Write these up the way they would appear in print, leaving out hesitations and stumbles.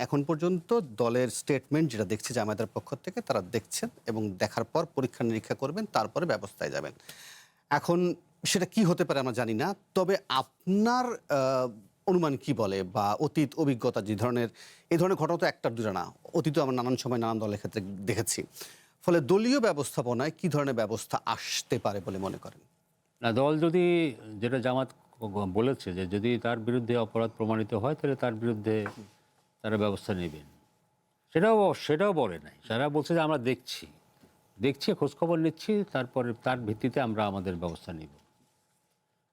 এখন পর্যন্ত দলের স্টেটমেন্ট যেটা দেখছি জামায়াতের পক্ষ থেকে তারা দেখছেন এবং দেখার পর পরীক্ষা নিরীক্ষা করবেন, তারপরে ব্যবস্থায় যাবেন। এখন সেটা কি হতে পারে আমরা জানি না। তবে আপনার অনুমান কি বলে, বা অতীত অভিজ্ঞতা এই ধরনের ঘটনা তো একটা দুটো না, অতীতে আমরা নানান সময় নানান দলের ক্ষেত্রে দেখেছি। ফলে দলীয় ব্যবস্থাপনায় কি ধরনের ব্যবস্থা আসতে পারে বলে মনে করেন? না, দল যদি যেটা জামাত বলেছে যে যদি তার বিরুদ্ধে অপরাধ প্রমাণিত হয় তাহলে তার বিরুদ্ধে তারা ব্যবস্থা নেবেন, সেটাও বলে নাই। তারা বলছে যে আমরা দেখছি খোঁজখবর নিচ্ছি, তারপরে তার ভিত্তিতে আমরা আমাদের ব্যবস্থা নিব।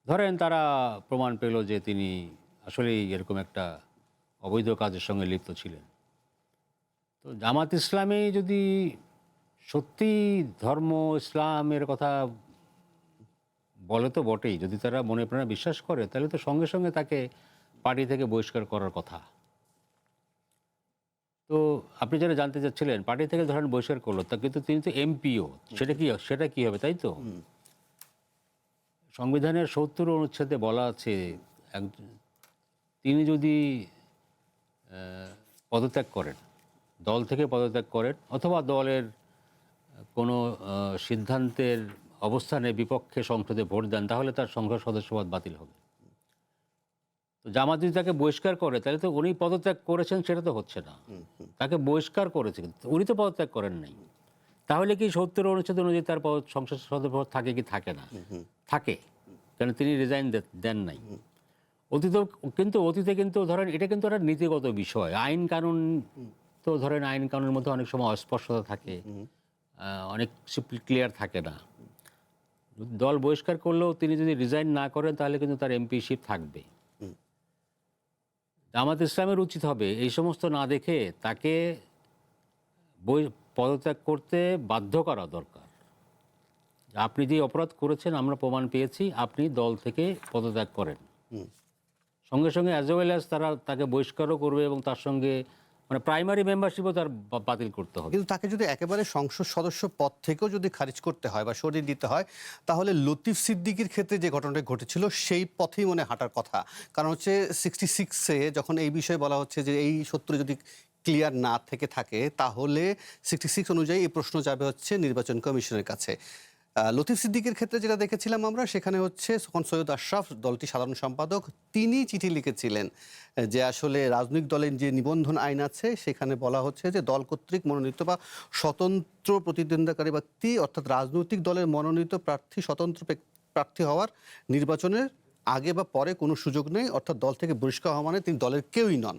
ধরেন তারা প্রমাণ পেল যে তিনি আসলেই এরকম একটা অবৈধ কাজের সঙ্গে লিপ্ত ছিলেন, তো জামাত ইসলামী যদি সত্যি ধর্ম ইসলামের কথা বলে তো বটেই, যদি তারা মনে প্রাণে বিশ্বাস করে তাহলে তো সঙ্গে সঙ্গে তাকে পার্টি থেকে বহিষ্কার করার কথা। তো আপনি যারা জানতে চাচ্ছিলেন পার্টি থেকে ধরেন বহিষ্কার করলো, তা কিন্তু তিনি তো এমপিও, সেটা কি হবে, তাই তো? সংবিধানের ৭০ অনুচ্ছেদে বলা আছে তিনি যদি পদত্যাগ করেন, দল থেকে পদত্যাগ করেন, অথবা দলের কোনো সিদ্ধান্তের অবস্থানের বিপক্ষে সংসদে ভোট দেন, তাহলে তার সংসদ সদস্যপদ বাতিল হবে। তো জামাত যদি তাকে বহিষ্কার করে তাহলে তো উনি পদত্যাগ করেছেন, সেটা তো হচ্ছে না। তাকে বহিষ্কার করেছে, কিন্তু উনি তো পদত্যাগ করেন নাই। তাহলে কি ৭০ অনুচ্ছেদ অনুযায়ী তার সংসদ সদস্যপদ থাকে কি থাকে না? থাকে, কারণ তিনি রিজাইন দেন নাই। অতীতে কিন্তু ধরেন এটা কিন্তু একটা নীতিগত বিষয়, আইন কানুন। তো ধরেন আইন কানুনের মধ্যে অনেক সময় অস্পষ্টতা থাকে, অনেক ক্লিয়ার থাকে না। দল বহিষ্কার করলেও তিনি যদি রিজাইন না করেন তাহলে কিন্তু তার এমপিশিপ থাকবে। জামাত ইসলামের উচিত হবে এই সমস্ত না দেখে তাকে পদত্যাগ করতে বাধ্য করা দরকার। আপনি যে অপরাধ করেছেন আমরা প্রমাণ পেয়েছি, আপনি দল থেকে পদত্যাগ করেন। সঙ্গে সঙ্গে অ্যাজ ওয়েল অ্যাজ তারা তাকে বহিষ্কারও করবে এবং তার সঙ্গে মানে প্রাইমারি মেম্বারশিপও তার বাতিল করতে হবে। কিন্তু তাকে যদি একেবারে সংসদ সদস্য পদ থেকেও যদি খারিজ করতে হয় বা সরিয়ে দিতে হয়, তাহলে লতিফ সিদ্দিকীর ক্ষেত্রে যে ঘটনাটা ঘটেছিল সেই পথেই মনে হাঁটার কথা। কারণ হচ্ছে 66-এ যখন এই বিষয়ে বলা হচ্ছে যে এই সূত্র যদি ক্লিয়ার না থেকে থাকে, তাহলে 66 অনুযায়ী এই প্রশ্ন যাবে হচ্ছে নির্বাচন কমিশনের কাছে। লতিফ সিদ্দিকের ক্ষেত্রে যেটা দেখেছিলাম আমরা, সেখানে হচ্ছে তখন সৈয়দ আশরাফ দলটির সাধারণ সম্পাদক, তিনি চিঠি লিখেছিলেন যে আসলে রাজনৈতিক দলের যে নিবন্ধন আইন আছে সেখানে বলা হচ্ছে যে দল কর্তৃক মনোনীত বা স্বতন্ত্র প্রতিদ্বন্দ্বিতাকারী ব্যক্তি, অর্থাৎ রাজনৈতিক দলের মনোনীত প্রার্থী স্বতন্ত্র প্রার্থী হওয়ার নির্বাচনের আগে বা পরে কোনো সুযোগ নেই, অর্থাৎ দল থেকে বহিষ্কার হওয়া মানে তিনি দলের কেউই নন।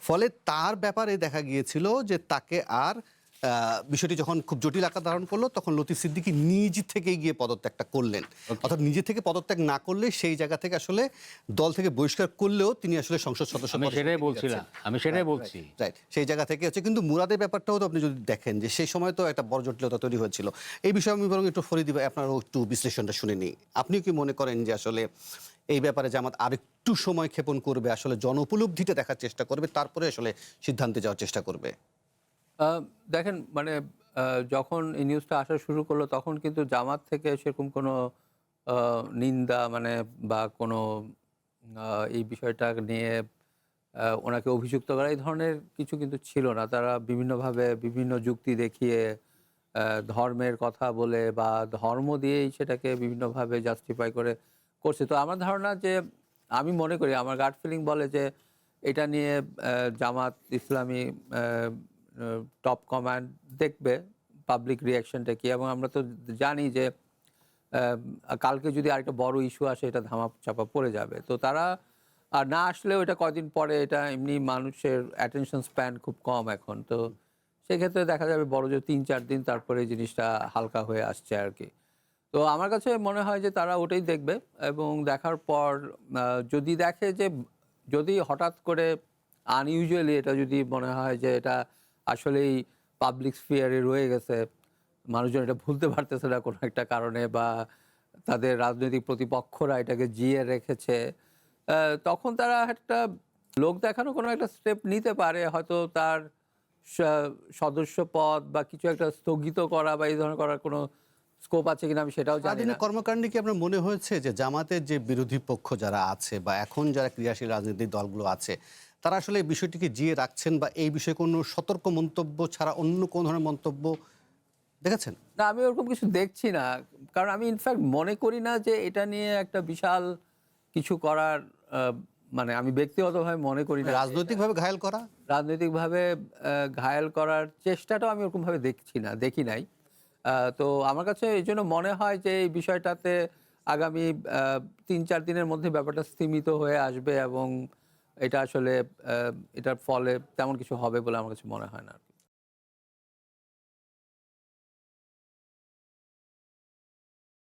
ফলে তার ব্যাপারে দেখা গিয়েছিল যে তাকে আর বিষয়টি যখন খুব জটিল আকার ধারণ করলো, তখন লতিফ সিদ্দিকী নিজ থেকে গিয়ে পদত্যাগটা করলেন। অর্থাৎ নিজে থেকে পদত্যাগ না করলে সেই জায়গা থেকে আসলে দল থেকে বহিষ্কার করলেও তিনি আসলে সংসদ সদস্য। আমি সেটাই বলছি। রাইট, সেই জায়গা থেকে হচ্ছে। কিন্তু মুরাদের ব্যাপারটাও তো আপনি যদি দেখেন যে সেই সময় তো একটা বড় জটিলতা তৈরি হয়েছিল। এই বিষয়ে আমি বরং একটু ফরিদ আপনারও একটু বিশ্লেষণটা শুনে নিই। আপনিও কি মনে করেন যে আসলে এই ব্যাপারে জামাত আরেকটু সময় ক্ষেপণ করবে, আসলে জনউপলব্ধিটা দেখার চেষ্টা করবে, তারপরে আসলে সিদ্ধান্তে যাওয়ার চেষ্টা করবে? দেখেন, মানে যখন এই নিউজটা আসা শুরু করলো তখন কিন্তু জামাত থেকে সেরকম কোনো নিন্দা মানে বা কোনো এই বিষয়টা নিয়ে ওনাকে অভিযুক্ত করা এই ধরনের কিছু কিন্তু ছিল না। তারা বিভিন্নভাবে বিভিন্ন যুক্তি দেখিয়ে ধর্মের কথা বলে বা ধর্ম দিয়েই সেটাকে বিভিন্নভাবে জাস্টিফাই করছে। তো আমার ধারণা যে আমি মনে করি, আমার গাট ফিলিং বলে যে এটা নিয়ে জামাত ইসলামী টপ কমান্ড দেখবে পাবলিক রিয়াকশনটা কি। এবং আমরা তো জানি যে কালকে যদি আরেকটা বড় ইস্যু আসে এটা ধামাচাপা পড়ে যাবে। তো তারা আর না আসলেও এটা কয়দিন পরে, এটা এমনি মানুষের অ্যাটেনশন স্প্যান খুব কম এখন। তো সেক্ষেত্রে দেখা যাবে বড় যে ৩-৪ দিন তারপরে জিনিসটা হালকা হয়ে আসছে আর কি। তো আমার কাছে মনে হয় যে তারা ওটাই দেখবে এবং দেখার পর যদি দেখে যে যদি হঠাৎ করে আনইউজুয়ালি এটা যদি মনে হয় যে এটা আসলেই পাবলিক স্ফিয়ারে রয়ে গেছে, মানুষজন এটা ভুলতে পারতেছে না কোনো একটা কারণে, বা তাদের রাজনৈতিক প্রতিপক্ষরা এটাকে জিয়ে রেখেছে, তখন তারা একটা লোক দেখানো কোনো একটা স্টেপ নিতে পারে। হয়তো তার সদস্য পদ বা কিছু একটা স্থগিত করা বা এই ধরনের করার কোনো স্কোপ আছে কিনা আমি সেটাও জানি না। কর্মকাণ্ডে কি আপনার মনে হয়েছে যে জামাতের যে বিরোধী পক্ষ যারা আছে বা এখন যারা ক্রিয়াশীল রাজনৈতিক দলগুলো আছে, তারা আসলে এই বিষয়টিকে জিয়ে রাখছেন বা এই বিষয়ে কোনো সতর্ক মন্তব্য ছাড়া অন্য কোনো ধরনের মন্তব্য দেখেছেন? না, আমি ওরকম কিছু দেখছি না। কারণ আমি ইনফ্যাক্ট মনে করি না যে এটা নিয়ে একটা বিশাল কিছু করার মানে আমি ব্যক্তিগতভাবে মনে করি না। রাজনৈতিকভাবে ঘায়েল করা? রাজনৈতিকভাবে ঘায়েল করার চেষ্টাটাও আমি ওরকমভাবে দেখি নাই। তো আমার কাছে এইজন্য মনে হয় যে এই বিষয়টাতে আগামী ৩-৪ দিনের মধ্যে ব্যাপারটা স্তিমিত হয়ে আসবে এবং এটা আসলে এটার ফলে তেমন কিছু হবে বলে আমার কাছে মনে হয় না আরকি।